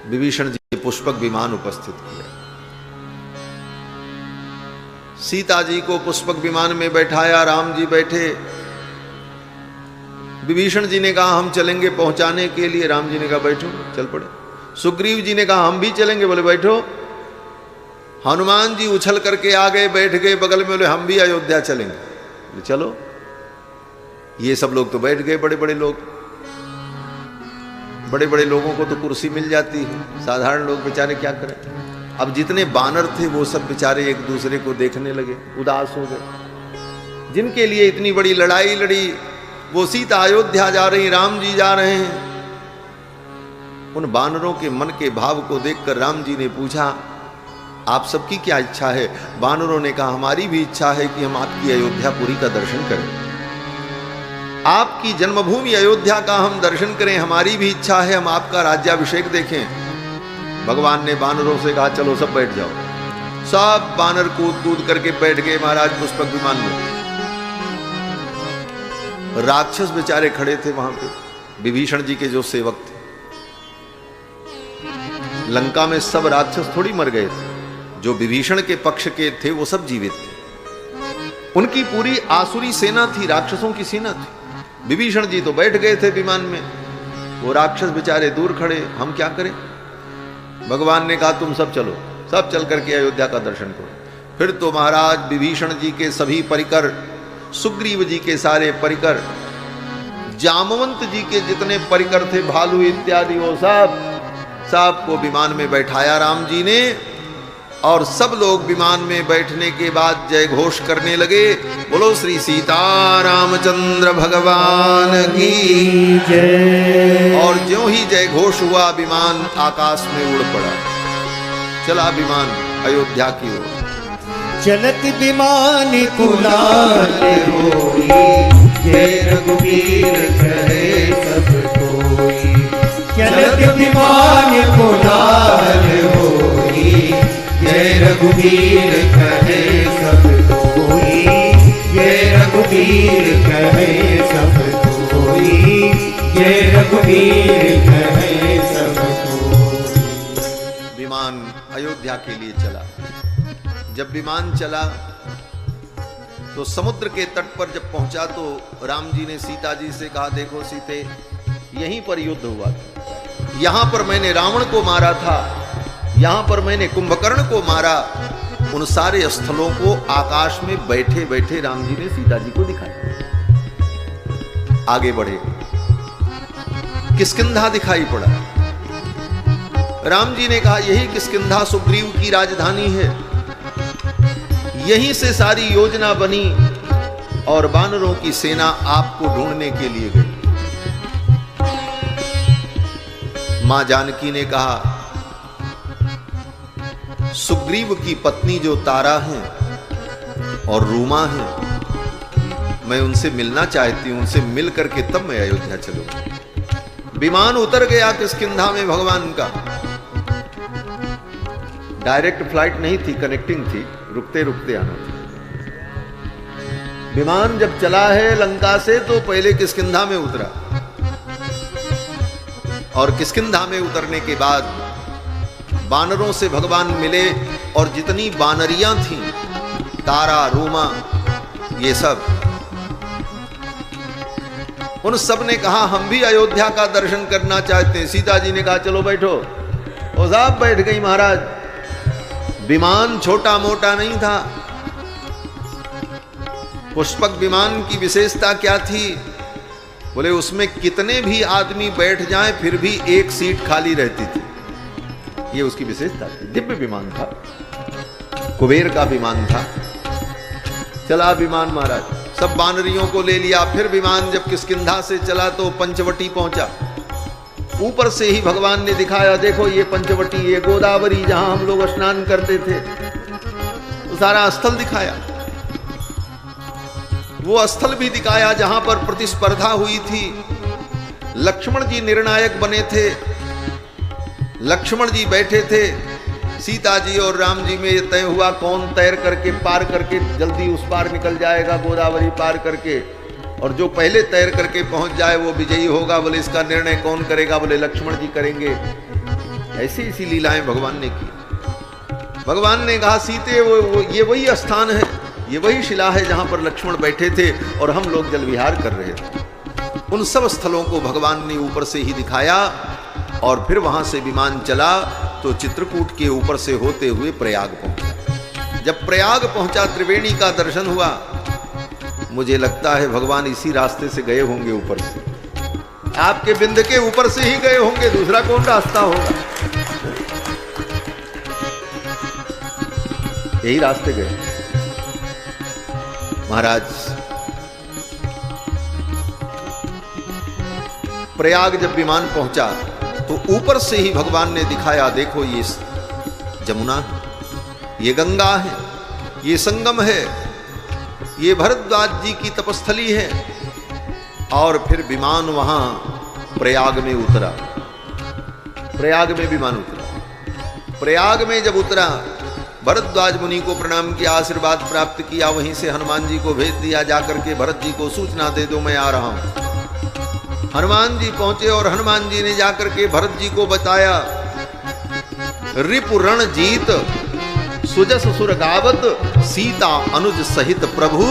विभीषण जी ने पुष्पक विमान उपस्थित किया। सीता जी को पुष्पक विमान में बैठाया, राम जी बैठे। विभीषण जी ने कहा हम चलेंगे पहुंचाने के लिए, राम जी ने कहा बैठो, चल पड़े। सुग्रीव जी ने कहा हम भी चलेंगे, बोले बैठो। हनुमान जी उछल करके आ गए, बैठ गए बगल में, बोले हम भी अयोध्या चलेंगे, बोले चलो। ये सब लोग तो बैठ गए, बड़े बड़े लोग। बड़े बड़े लोगों को तो कुर्सी मिल जाती है, साधारण लोग बेचारे क्या करें। अब जितने बानर थे वो सब बेचारे एक दूसरे को देखने लगे, उदास हो गए। जिनके लिए इतनी बड़ी लड़ाई लड़ी, वो सीता अयोध्या जा रही, राम जी जा रहे हैं। उन बानरों के मन के भाव को देखकर राम जी ने पूछा आप सबकी क्या इच्छा है? बानरों ने कहा हमारी भी इच्छा है कि हम आपकी अयोध्यापुरी का दर्शन करें, आपकी जन्मभूमि अयोध्या का हम दर्शन करें। हमारी भी इच्छा है हम आपका राज्याभिषेक देखें। भगवान ने बानरों से कहा चलो सब बैठ जाओ। सब बानर कूद कूद करके बैठ गए महाराज पुष्पक विमान में। राक्षस बेचारे खड़े थे वहां पे, विभीषण जी के जो सेवक थे। लंका में सब राक्षस थोड़ी मर गए थे, जो विभीषण के पक्ष के थे वो सब जीवित थे। उनकी पूरी आसुरी सेना थी, राक्षसों की सेना थी। विभीषण जी तो बैठ गए थे विमान में, वो राक्षस बेचारे दूर खड़े, हम क्या करें? भगवान ने कहा तुम सब चलो, सब चल करके अयोध्या का दर्शन करो। फिर तो महाराज विभीषण जी के सभी परिकर, सुग्रीव जी के सारे परिकर, जामवंत जी के जितने परिकर थे, भालू इत्यादि, वो सब को विमान में बैठाया राम जी ने। और सब लोग विमान में बैठने के बाद जय घोष करने लगे, बोलो श्री सीता रामचंद्र भगवान की जय। और ज्यों ही जय घोष हुआ विमान आकाश में उड़ पड़ा, चला विमान अयोध्या की ओर। चलत विमान कुलाल होई, जय रघुवीर कहे सब कोई। चलत विमान कुलाल होई, जय रघुवीर कहे सब कोई। जय रघुवीर कहे सब कोई, जय रघुवीर कहे सब कोई। विमान अयोध्या के लिए चला। जब विमान चला तो समुद्र के तट पर जब पहुंचा तो राम जी ने सीता जी से कहा देखो सीते, यहीं पर युद्ध हुआ था, यहां पर मैंने रावण को मारा था, यहां पर मैंने कुंभकर्ण को मारा। उन सारे स्थलों को आकाश में बैठे बैठे राम जी ने सीता जी को दिखाया। आगे बढ़े, किष्किंधा दिखाई पड़ा। राम जी ने कहा यही किष्किंधा सुग्रीव की राजधानी है, यहीं से सारी योजना बनी और बानरों की सेना आपको ढूंढने के लिए गई। मां जानकी ने कहा सुग्रीव की पत्नी जो तारा है और रूमा है, मैं उनसे मिलना चाहती हूं, उनसे मिल करके तब मैं अयोध्या चलूंगा। विमान उतर गया किष्किंधा में भगवान का। डायरेक्ट फ्लाइट नहीं थी, कनेक्टिंग थी, रुकते रुकते आना था। विमान जब चला है लंका से तो पहले किष्किंधा में उतरा, और किष्किंधा में उतरने के बाद बानरों से भगवान मिले। और जितनी बानरियां थीं, तारा, रूमा, ये सब, उन सब ने कहा हम भी अयोध्या का दर्शन करना चाहते हैं। सीता जी ने कहा चलो बैठो, वो साहब बैठ गई महाराज। विमान छोटा मोटा नहीं था। पुष्पक विमान की विशेषता क्या थी? बोले उसमें कितने भी आदमी बैठ जाएं फिर भी एक सीट खाली रहती थी, ये उसकी विशेषता थी। दिव्य विमान था, कुबेर का विमान था। चला विमान महाराज, सब बानरियों को ले लिया। फिर विमान जब किष्किंधा से चला तो पंचवटी पहुंचा। ऊपर से ही भगवान ने दिखाया देखो ये पंचवटी, ये गोदावरी जहां हम लोग स्नान करते थे, वो सारा स्थल दिखाया। वो स्थल भी दिखाया जहां पर प्रतिस्पर्धा हुई थी। लक्ष्मण जी निर्णायक बने थे, लक्ष्मण जी बैठे थे, सीता जी और राम जी में ये तय हुआ कौन तैर करके पार करके जल्दी उस पार निकल जाएगा गोदावरी पार करके, और जो पहले तैर करके पहुंच जाए वो विजयी होगा। बोले इसका निर्णय कौन करेगा? बोले लक्ष्मण जी करेंगे। ऐसी ऐसी लीलाएं भगवान ने की। भगवान ने कहा सीते ये वही स्थान है, ये वही शिला है जहां पर लक्ष्मण बैठे थे और हम लोग जल विहार कर रहे थे। उन सब स्थलों को भगवान ने ऊपर से ही दिखाया और फिर वहां से विमान चला तो चित्रकूट के ऊपर से होते हुए प्रयाग पहुंचा। जब प्रयाग पहुंचा त्रिवेणी का दर्शन हुआ। मुझे लगता है भगवान इसी रास्ते से गए होंगे, ऊपर से आपके बिंद के ऊपर से ही गए होंगे, दूसरा कौन रास्ता होगा। यही रास्ते गए महाराज। प्रयाग जब विमान पहुंचा तो ऊपर से ही भगवान ने दिखाया, देखो ये जमुना है, ये गंगा है, ये संगम है, ये भरद्वाज जी की तपस्थली है। और फिर विमान वहां प्रयाग में उतरा। प्रयाग में विमान उतरा। प्रयाग में जब उतरा, भरद्वाज मुनि को प्रणाम किया, आशीर्वाद प्राप्त किया। वहीं से हनुमान जी को भेज दिया, जाकर के भरत जी को सूचना दे दो मैं आ रहा हूं। हनुमान जी पहुंचे और हनुमान जी ने जाकर के भरत जी को बताया, रिपु रण जीत सुजस सुर गावत, सीता अनुज सहित प्रभु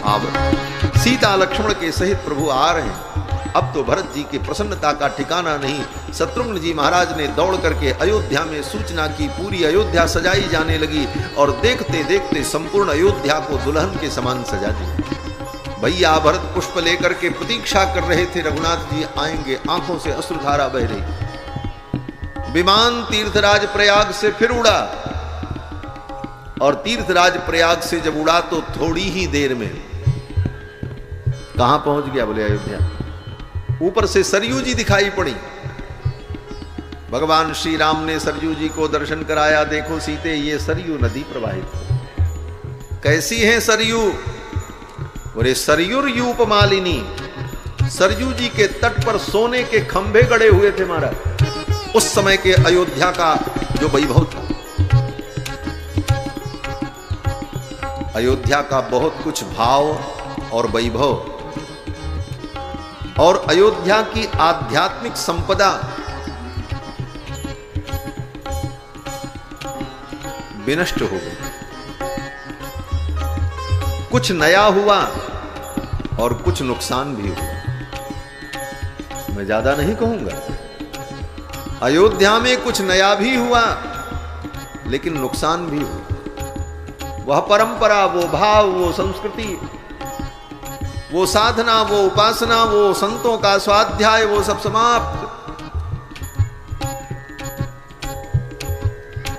आवत। सीता लक्ष्मण के सहित प्रभु आ रहे हैं। अब तो भरत जी की प्रसन्नता का ठिकाना नहीं। शत्रुघ्न जी महाराज ने दौड़ करके अयोध्या में सूचना की, पूरी अयोध्या सजाई जाने लगी और देखते देखते संपूर्ण अयोध्या को दुल्हन के समान सजा दिया। भैया भरत पुष्प लेकर के प्रतीक्षा कर रहे थे, रघुनाथ जी आएंगे, आंखों से अश्रुधारा बह रही। विमान तीर्थराज प्रयाग से फिर उड़ा और तीर्थराज प्रयाग से जब उड़ा तो थोड़ी ही देर में कहां पहुंच गया, बोले अयोध्या। ऊपर से सरयू जी दिखाई पड़ी। भगवान श्री राम ने सरयू जी को दर्शन कराया। देखो सीते, ये सरयू नदी प्रवाहित है। कैसी है सरयू? बोले सरयुर यूप मालिनी। सरयू जी के तट पर सोने के खंभे गड़े हुए थे महाराज। उस समय के अयोध्या का जो वैभव था, अयोध्या का बहुत कुछ भाव और वैभव और अयोध्या की आध्यात्मिक संपदा विनष्ट हो गई। कुछ नया हुआ और कुछ नुकसान भी हुआ। मैं ज्यादा नहीं कहूंगा। अयोध्या में कुछ नया भी हुआ लेकिन नुकसान भी हुआ। वह परंपरा, वो भाव, वो संस्कृति, वो साधना, वो उपासना, वो संतों का स्वाध्याय, वो सब समाप्त।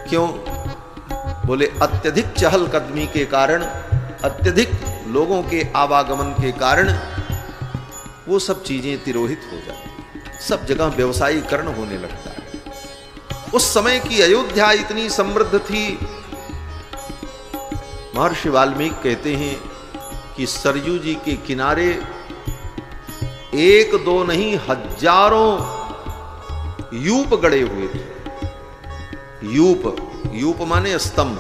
क्यों? बोले अत्यधिक चहलकदमी के कारण, अत्यधिक लोगों के आवागमन के कारण वो सब चीजें तिरोहित हो जाती, सब जगह व्यवसायीकरण होने लगता है। उस समय की अयोध्या इतनी समृद्ध थी। महर्षि वाल्मीकि कहते हैं कि सरयू जी के किनारे एक दो नहीं हजारों यूप गड़े हुए थे। यूप, यूप माने स्तंभ।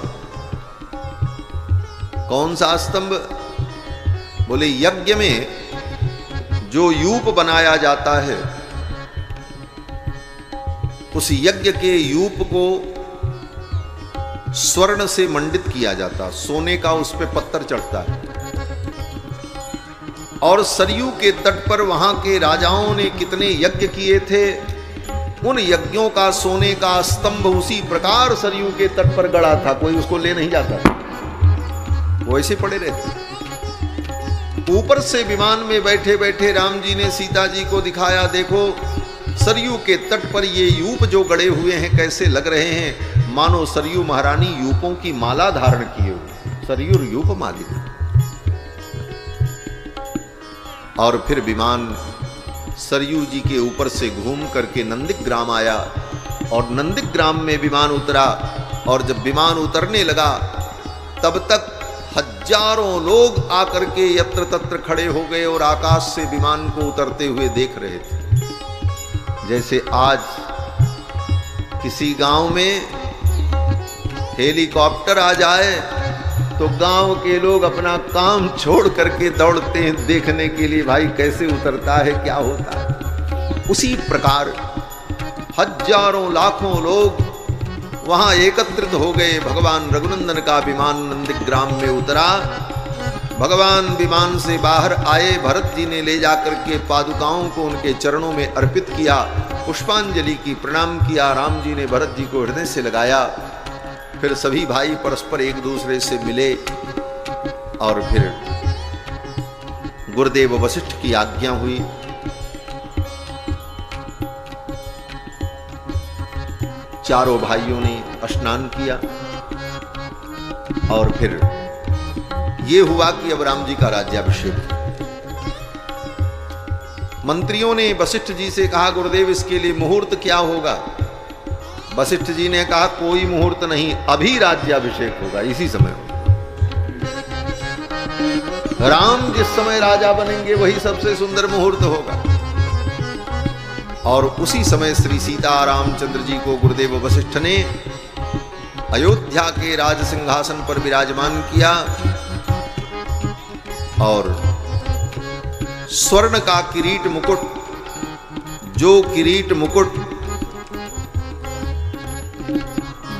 कौन सा स्तंभ? बोले यज्ञ में जो यूप बनाया जाता है, उस यज्ञ के यूप को स्वर्ण से मंडित किया जाता, सोने का उस पे पत्थर चढ़ता है। और सरयू के तट पर वहां के राजाओं ने कितने यज्ञ किए थे, उन यज्ञों का सोने का स्तंभ उसी प्रकार सरयू के तट पर गड़ा था। कोई उसको ले नहीं जाता था, वो ऐसे पड़े रहते। ऊपर से विमान में बैठे बैठे राम जी ने सीता जी को दिखाया, देखो सरयू के तट पर ये यूप जो गड़े हुए हैं कैसे लग रहे हैं, मानो सरयू महारानी यूपों की माला धारण किए हुए। सरयू यूप मालिनी। और फिर विमान सरयू जी के ऊपर से घूम करके नंदिग्राम आया और नंदिग्राम में विमान उतरा। और जब विमान उतरने लगा तब तक हजारों लोग आकर के यत्र तत्र खड़े हो गए और आकाश से विमान को उतरते हुए देख रहे थे। जैसे आज किसी गांव में हेलीकॉप्टर आ जाए तो गांव के लोग अपना काम छोड़ करके दौड़ते हैं देखने के लिए, भाई कैसे उतरता है, क्या होता है। उसी प्रकार हजारों लाखों लोग वहां एकत्रित हो गए। भगवान रघुनंदन का विमान नंदीग्राम में उतरा। भगवान विमान से बाहर आए। भरत जी ने ले जाकर के पादुकाओं को उनके चरणों में अर्पित किया, पुष्पांजलि की, प्रणाम किया। राम जी ने भरत जी को हृदय से लगाया। फिर सभी भाई परस्पर एक दूसरे से मिले और फिर गुरुदेव वशिष्ठ की आज्ञा हुई। चारों भाइयों ने स्नान किया और फिर ये हुआ कि अब राम जी का राज्याभिषेक। मंत्रियों ने वशिष्ठ जी से कहा, गुरुदेव इसके लिए मुहूर्त क्या होगा? वशिष्ठ जी ने कहा, कोई मुहूर्त नहीं, अभी राज्याभिषेक होगा, इसी समय होगा। राम जिस समय राजा बनेंगे वही सबसे सुंदर मुहूर्त होगा। और उसी समय श्री सीता रामचंद्र जी को गुरुदेव वशिष्ठ ने अयोध्या के राज सिंहासन पर विराजमान किया और स्वर्ण का किरीट मुकुट, जो किरीट मुकुट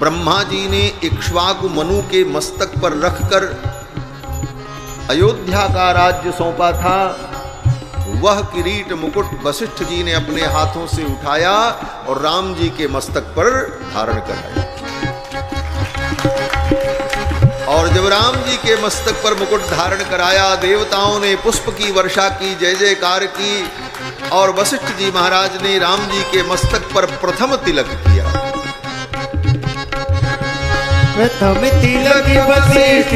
ब्रह्मा जी ने इक्ष्वाकु मनु के मस्तक पर रखकर अयोध्या का राज्य सौंपा था, वह किरीट मुकुट वशिष्ठ जी ने अपने हाथों से उठाया और राम जी के मस्तक पर धारण कराया। और जब राम जी के मस्तक पर मुकुट धारण कराया, देवताओं ने पुष्प की वर्षा की, जय जयकार की और वशिष्ठ जी महाराज ने राम जी के मस्तक पर प्रथम तिलक किया। प्रथम तिलक वशिष्ठ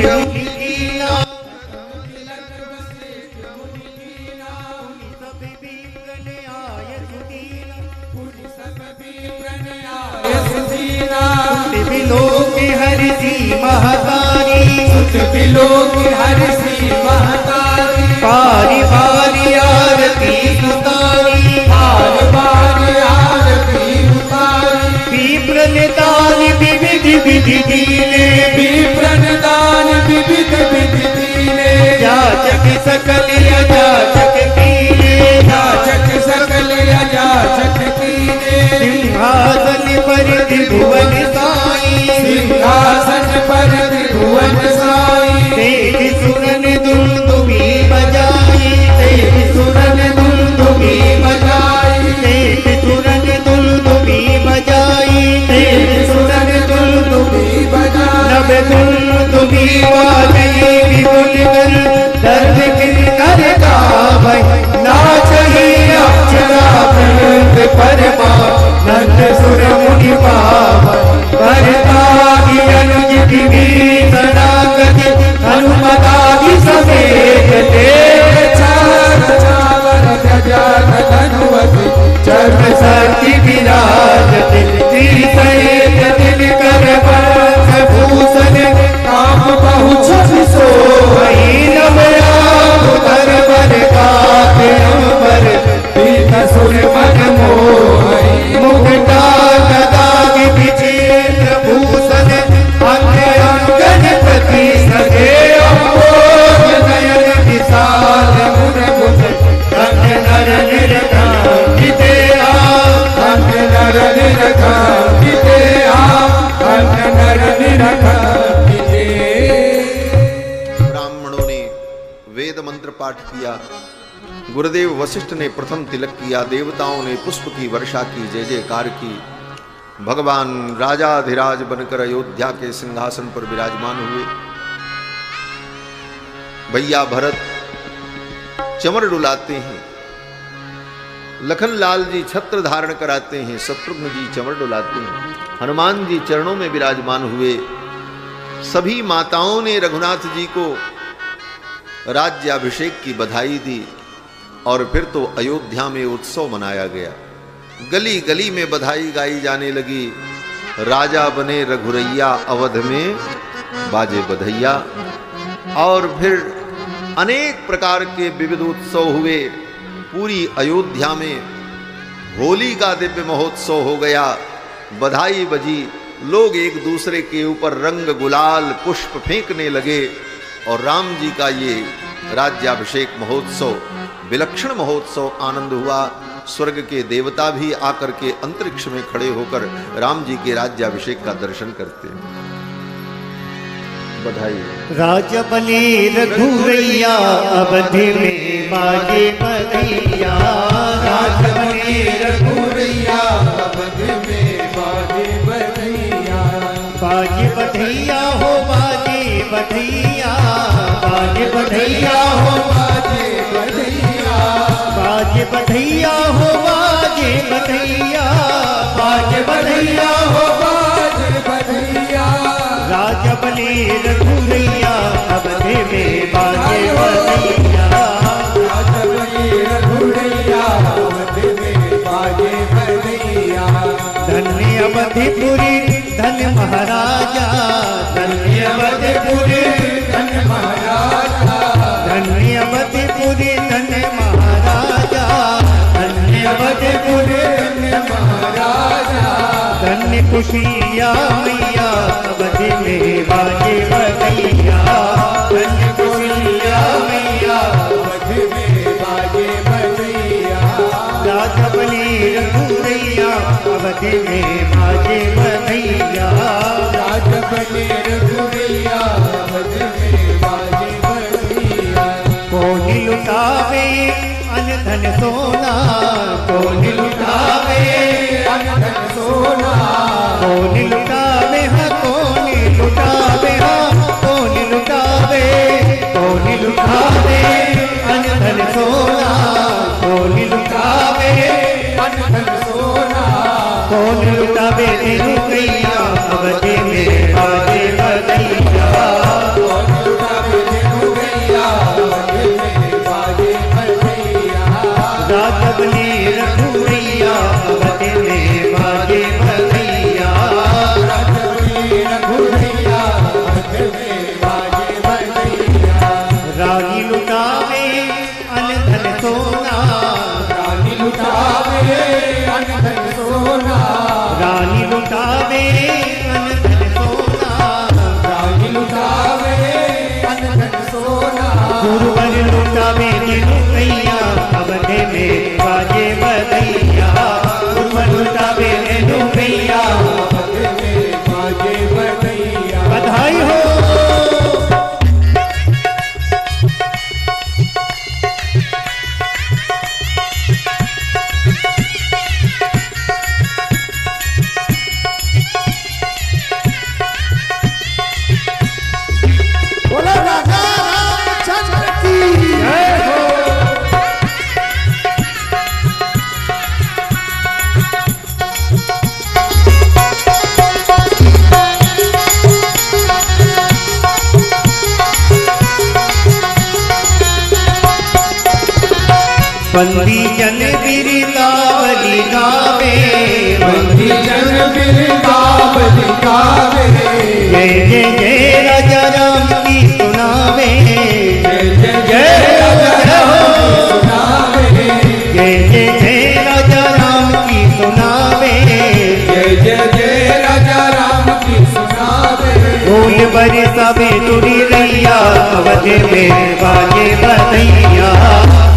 महतारी, पारी पारी आरती उतारी, विप्र निदान विविध विधि दीने, याचक सकल याचक कीने, सिंहासन पर त्रिभुवन साई, तेज सुरन दुंदुभी बजाई, तेज सुरन दुंदुभी बजाई, नभ दुंदुभी बाजई विपुल कर, दर्द किन्नर गावै, नाचहि अप्सरा वृंद परमा, नंद सुर मुनि पावै, भरतागी अनुज विभीषण सनागति, हनुमतागी समेत देव चावर ध्वजा धनुवति, चर्म सारथी विराजत, त्रिसहित दिनकर वरद भूषण, काम बहु छवि सोई, नभ उदर बर गाते अमर, पीत सुर मन मोहि, मुकुटा गदागी विचित्र भूषण, अंगन प्रति सजे अम्बोज नयन विशाल मुरभुज, रंग नर निरखांकिते रंग नर निरखांकिते रंग नर निरखांकिते। ब्राह्मणों ने वेद मंत्र पाठ किया, गुरुदेव वशिष्ठ ने प्रथम तिलक किया, देवताओं ने पुष्प की वर्षा की, जय जयकार की। भगवान राजाधिराज बनकर अयोध्या के सिंहासन पर विराजमान हुए। भैया भरत चमर डुलाते हैं, लखन लाल जी छत्र धारण कराते हैं, शत्रुघ्न जी चमर डुलाते हैं, हनुमान जी चरणों में विराजमान हुए। सभी माताओं ने रघुनाथ जी को राज्याभिषेक की बधाई दी और फिर तो अयोध्या में उत्सव मनाया गया। गली गली में बधाई गाई जाने लगी, राजा बने रघुरैया, अवध में बाजे बधैया। और फिर अनेक प्रकार के विविध उत्सव हुए। पूरी अयोध्या में होली का दिव्य महोत्सव हो गया, बधाई बजी, लोग एक दूसरे के ऊपर रंग गुलाल पुष्प फेंकने लगे और राम जी का ये राज्याभिषेक महोत्सव, विलक्षण महोत्सव आनंद हुआ। स्वर्ग के देवता भी आकर के अंतरिक्ष में खड़े होकर राम जी के राज्याभिषेक का दर्शन करते हैं। बधाई। राजबली रघुरैया अवधि में बाजे बधैया, राजबली रघुरैया अवधि में बाजे बधैया, बाजे बधैया हो बाजे बधैया, बाजे बधैया हो बाजे बधैया, बाजे बधैया हो बाजे बधैया, बाजे बधैया हो बाजे बधैया, राजबली रघुरैया अवधि में बाजे बधैया, राजबली रघुरैया अवधि में बाजे बधैया, धन्य अवधिपुरी धन्य महाराजा, धन्य अवधिपुरी धन्य महाराजा, धन्य अवधिपुरी धन्य महाराजा, धन्य अवधिपुरी धन्य महाराजा, धन्य कुशिया मैया अवधि में बाजे बधैया, धन्य कुशिया मैया अवधि में बाजे बधैया, राजबली रघुरैया अवधि में बाजे बधैया, राजबली रघुरैया अवधि में बाजे बधैया, कौन लुटावे अन धन सोना, कौन लुटावे अन धन सोना, कौन लुटावे हाँ कौन लुटावे हाँ कौन लुटावे, कौन लुटावे अन धन सोना, कौन लुटावे अन धन सोना, कौन लुटावे रघुरैया अवधि में बाजे बधैया, कौन लुटावे रघुरैया अवधि में बाजे बधैया, राजबली रघुरैया अवधि में बाजे बधैया, राजबली रघुरैया अवधि में बाजे बधैया, रानी लुटावे अन धन सोना, रानी लुटावे अन धन सोना, रानी लुटावे अन धन सोना, रानी लुटावे अन धन सोना, गुरुवर लुटावे रघुरैया अवधि में बाजे बधैया, गुरुवर लुटावे रघुरैया अवधि में बाजे बधैया, बधाई हो। बोला राजा रामचंद्र की जय हो। बंदी जन बिरदावली गावे, बंदी जन बिरदावली गावे, जय जय जय राजा राम की सुनावे, जय जय जय राजा राम की सुनावे, जय जय जय राजा राम की सुनावे, जय जय जय राजा राम की सुनावे, फूल बरसावे तुरी रैया अवधि में बाजे बधैया,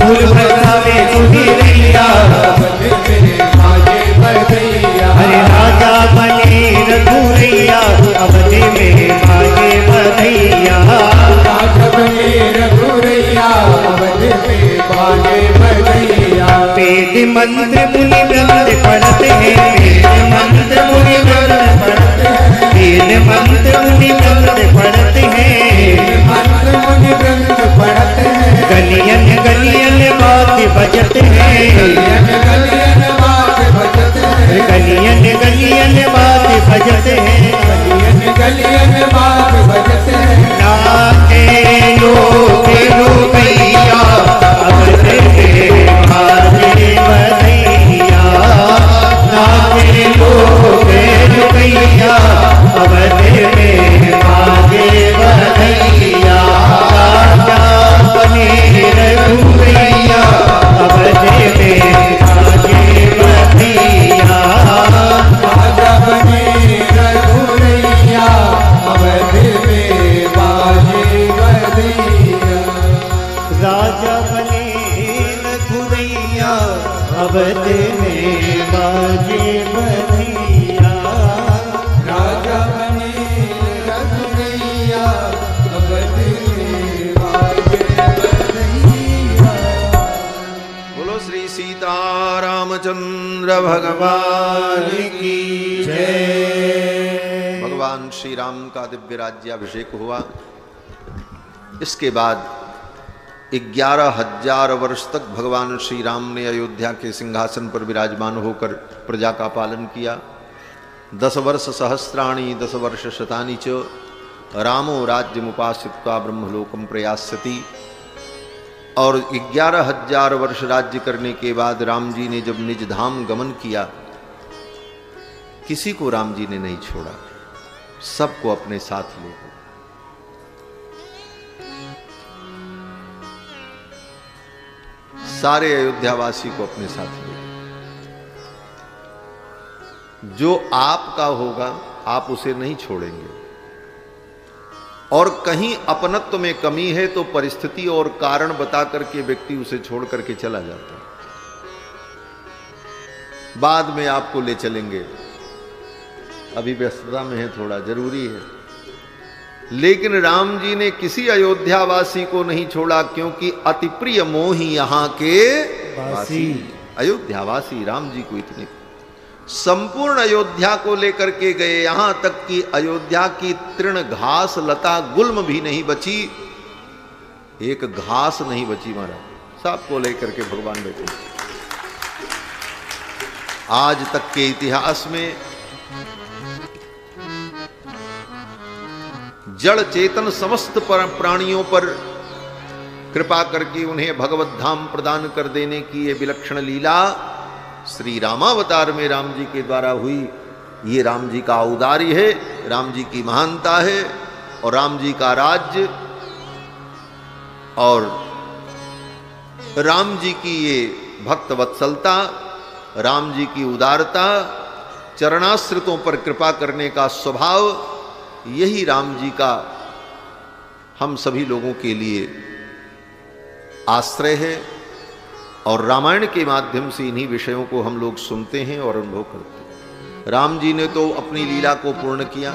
फूल बरसावे तुरी रैया अवधि में बाजे बधैया, हरे राजा बने रघुरैया अवधि में बाजे बधैया, राजा बने रघुरैया अवधि में बाजे बधैया, वेद मंत्र मुनि ग्रंथ पढ़ते हैं, वेद मंत्र मुनि ग्रंथ पढ़ते हैं, वेद मंत्र मुनि ग्रंथ पढ़ते हैं, मंत्र मुनि ग्रंथ पढ़ते हैं, गलियन गलियन बात अवध में बाजे बधिया, राजा बने रघुनैया, अवध में बाजे बधैया। बोलो श्री सीता रामचंद्र भगवान की जय। भगवान श्री राम का दिव्य राज्याभिषेक हुआ। इसके बाद 11,000 वर्ष तक भगवान श्री राम ने अयोध्या के सिंहासन पर विराजमान होकर प्रजा का पालन किया। 10 वर्ष सहस्राणि 10 वर्ष शतानि च रामो राज्यमुपाश्रित्वा ब्रह्मलोकम प्रयास्यति। और 11,000 वर्ष राज्य करने के बाद राम जी ने जब निज धाम गमन किया, किसी को राम जी ने नहीं छोड़ा, सबको अपने साथ ले गए। सारे अयोध्यावासी को अपने साथ ले गए। जो आपका होगा आप उसे नहीं छोड़ेंगे, और कहीं अपनत्व में कमी है तो परिस्थिति और कारण बता करके व्यक्ति उसे छोड़ करके चला जाता है। बाद में आपको ले चलेंगे, अभी व्यस्तता में है, थोड़ा जरूरी है। लेकिन राम जी ने किसी अयोध्यावासी को नहीं छोड़ा, क्योंकि अति प्रिय मोही यहाँ के वासी। अयोध्यावासी राम जी को इतने संपूर्ण अयोध्या को लेकर के गए, यहां तक कि अयोध्या की तृण घास लता गुल्म भी नहीं बची, एक घास नहीं बची महाराज, सबको लेकर के भगवान बैठे। आज तक के इतिहास में जड़ चेतन समस्त प्राणियों पर कृपा करके उन्हें भगवत धाम प्रदान कर देने की ये विलक्षण लीला श्री रामावतार में राम जी के द्वारा हुई। ये राम जी का औदार्य है, राम जी की महानता है, और राम जी का राज्य और राम जी की ये भक्त वत्सलता, राम जी की उदारता, चरणाश्रितों पर कृपा करने का स्वभाव, यही राम जी का हम सभी लोगों के लिए आश्रय है। और रामायण के माध्यम से इन्हीं विषयों को हम लोग सुनते हैं और अनुभव करते हैं। राम जी ने तो अपनी लीला को पूर्ण किया।